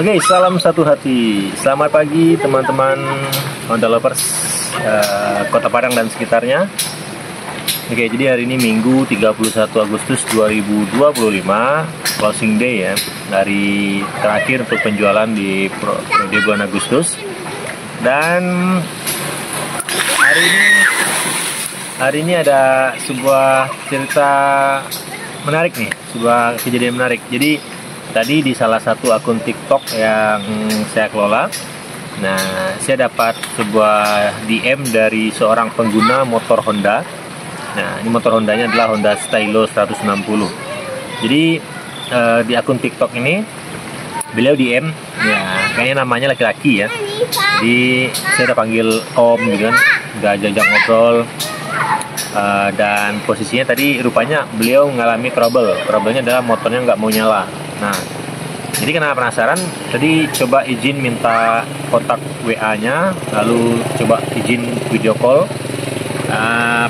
Oke, salam satu hati. Selamat pagi teman-teman Honda lovers Kota Padang dan sekitarnya. Oke, jadi hari ini Minggu 31 Agustus 2025, closing day ya, dari terakhir untuk penjualan di bulan Agustus. Dan hari ini ada sebuah cerita menarik nih, sebuah kejadian menarik. Jadi tadi di salah satu akun TikTok yang saya kelola, nah saya dapat sebuah DM dari seorang pengguna motor Honda. Nah, ini motor Hondanya adalah Honda Stylo 160. Jadi di akun TikTok ini beliau DM, ya kayaknya namanya laki-laki ya. Jadi saya udah panggil Om gitu kan, udah jajak ngobrol. Dan posisinya tadi rupanya beliau mengalami trouble. Trouble-nya adalah motornya nggak mau nyala. Nah, jadi karena penasaran, tadi coba izin minta kontak WA-nya, lalu coba izin video call.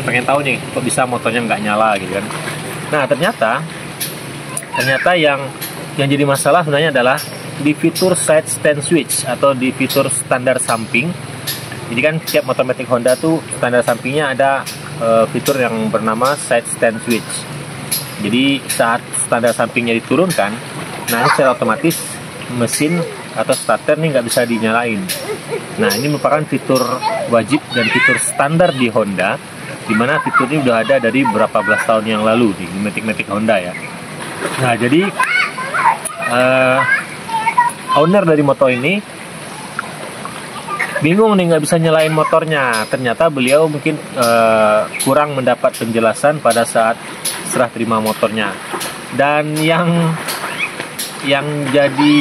Pengen tahu nih kok bisa motornya nggak nyala gitu kan. Nah, ternyata yang jadi masalah sebenarnya adalah di fitur side stand switch atau di fitur standar samping. Jadi kan setiap motor matic Honda tuh standar sampingnya ada fitur yang bernama side stand switch. Jadi saat standar sampingnya diturunkan, nah ini secara otomatis mesin atau starter nih nggak bisa dinyalain. Nah, ini merupakan fitur wajib dan fitur standar di Honda, dimana fitur ini udah ada dari berapa belas tahun yang lalu di matic Honda ya. Nah, jadi owner dari motor ini bingung nih nggak bisa nyalain motornya. Ternyata beliau mungkin kurang mendapat penjelasan pada saat serah terima motornya. Dan yang jadi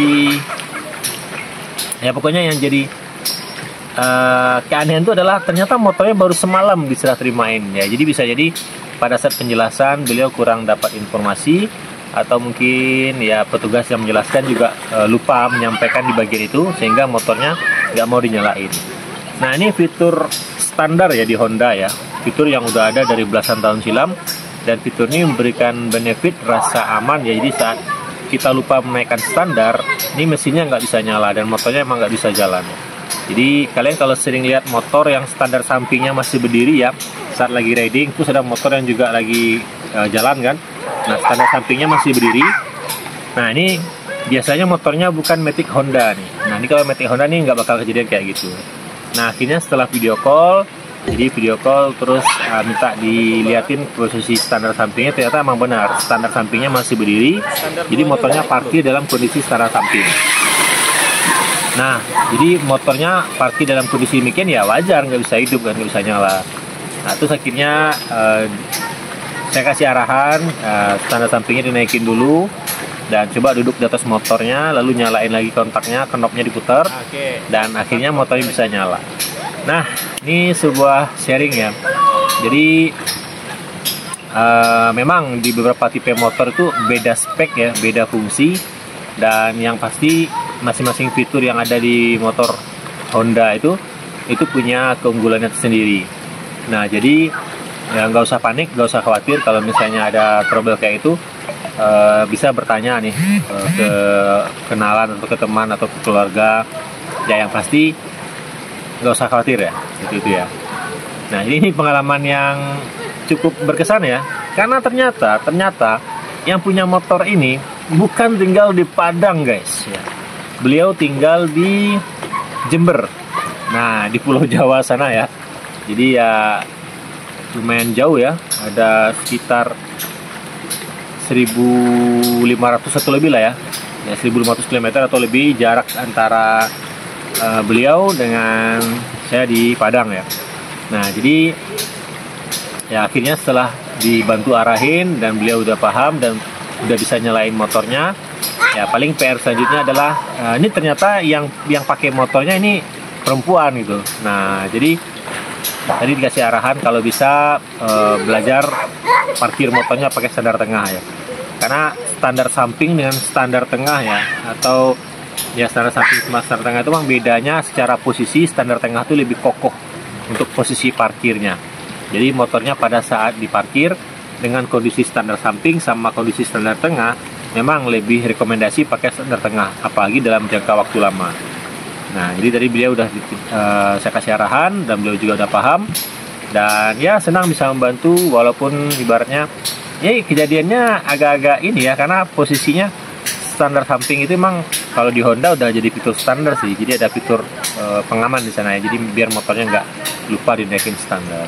ya pokoknya yang jadi keanehan itu adalah ternyata motornya baru semalam diserah terimain ya. Jadi bisa jadi pada saat penjelasan beliau kurang dapat informasi, atau mungkin ya petugas yang menjelaskan juga lupa menyampaikan di bagian itu sehingga motornya nggak mau dinyalain. Nah, ini fitur standar ya di Honda ya, fitur yang udah ada dari belasan tahun silam, dan fitur ini memberikan benefit rasa aman ya. Jadi saat kita lupa menaikkan standar, ini mesinnya nggak bisa nyala dan motornya emang nggak bisa jalan. Jadi kalian kalau sering lihat motor yang standar sampingnya masih berdiri ya, saat lagi riding, terus ada motor yang juga lagi jalan kan, nah standar sampingnya masih berdiri. Nah, ini biasanya motornya bukan matic Honda nih. Nah, ini kalau matic Honda nih nggak bakal kejadian kayak gitu. Nah, akhirnya setelah video call, terus minta diliatin posisi standar sampingnya, ternyata emang benar standar sampingnya masih berdiri. Jadi motornya parkir dalam kondisi standar samping. Nah, jadi motornya parkir dalam kondisi demikian ya wajar, nggak bisa hidup kan, nggak bisa nyala. Nah, terus akhirnya saya kasih arahan, standar sampingnya dinaikin dulu dan coba duduk di atas motornya, lalu nyalain lagi kontaknya, knopnya diputar, dan akhirnya motornya bisa nyala. Nah, ini sebuah sharing ya. Jadi memang di beberapa tipe motor itu beda spek ya, beda fungsi, dan yang pasti masing-masing fitur yang ada di motor Honda itu punya keunggulannya sendiri. Nah, jadi ya nggak usah panik, nggak usah khawatir kalau misalnya ada trouble kayak itu. Bisa bertanya nih ke kenalan atau ke teman atau ke keluarga. Ya yang pasti nggak usah khawatir ya, itu ya. Nah, ini pengalaman yang cukup berkesan ya, karena ternyata yang punya motor ini bukan tinggal di Padang guys ya. Beliau tinggal di Jember, nah di Pulau Jawa sana ya. Jadi ya lumayan jauh ya, ada sekitar 1.500 atau lebih lah ya, 1.500 km atau lebih jarak antara beliau dengan saya di Padang ya. Nah, jadi ya akhirnya setelah dibantu arahin dan beliau udah paham dan udah bisa nyalain motornya, ya paling PR selanjutnya adalah ini ternyata yang pakai motornya ini perempuan gitu. Nah, jadi tadi dikasih arahan kalau bisa belajar parkir motornya pakai standar tengah ya, karena standar samping dengan standar tengah ya, atau ya standar samping sama standar tengah itu memang bedanya secara posisi. Standar tengah itu lebih kokoh untuk posisi parkirnya. Jadi motornya pada saat diparkir dengan kondisi standar samping sama kondisi standar tengah memang lebih rekomendasi pakai standar tengah, apalagi dalam jangka waktu lama. Nah, jadi tadi beliau udah saya kasih arahan dan beliau juga udah paham, dan ya senang bisa membantu, walaupun ibaratnya ya kejadiannya agak-agak ini ya, karena posisinya standar samping itu emang kalau di Honda udah jadi fitur standar sih, jadi ada fitur pengaman di sana ya, jadi biar motornya nggak lupa dinaikin standar.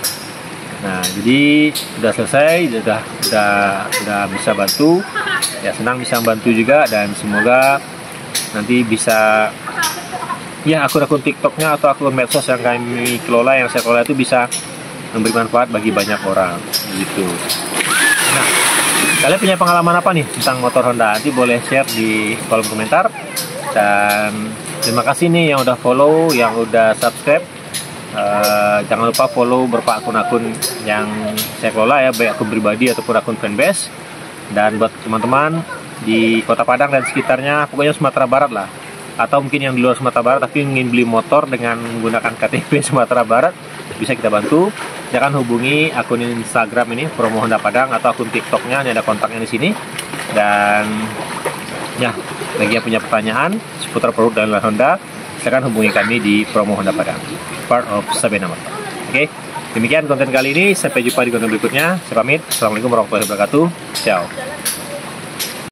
Nah, jadi udah selesai, udah bisa bantu, ya senang bisa membantu juga, dan semoga nanti bisa ya akun-akun TikToknya atau akun medsos yang kami kelola, yang saya kelola itu bisa memberi manfaat bagi banyak orang gitu. Nah, kalian punya pengalaman apa nih tentang motor Honda? Nanti boleh share di kolom komentar. Dan terima kasih nih yang udah follow, yang udah subscribe. Jangan lupa follow beberapa akun-akun yang saya kelola ya, baik akun pribadi ataupun akun fanbase. Dan buat teman-teman di Kota Padang dan sekitarnya, pokoknya Sumatera Barat lah, atau mungkin yang di luar Sumatera Barat tapi ingin beli motor dengan menggunakan KTP Sumatera Barat, bisa kita bantu. Jangan hubungi akun Instagram ini Promo Honda Padang, atau akun TikToknya, ini ada kontaknya di sini. Dan ya, bagi yang punya pertanyaan seputar produk dan Honda, silakan hubungi kami di Promo Honda Padang, part of Sabena Motor. Oke, demikian konten kali ini, sampai jumpa di konten berikutnya. Saya pamit. Assalamualaikum warahmatullahi wabarakatuh. Ciao.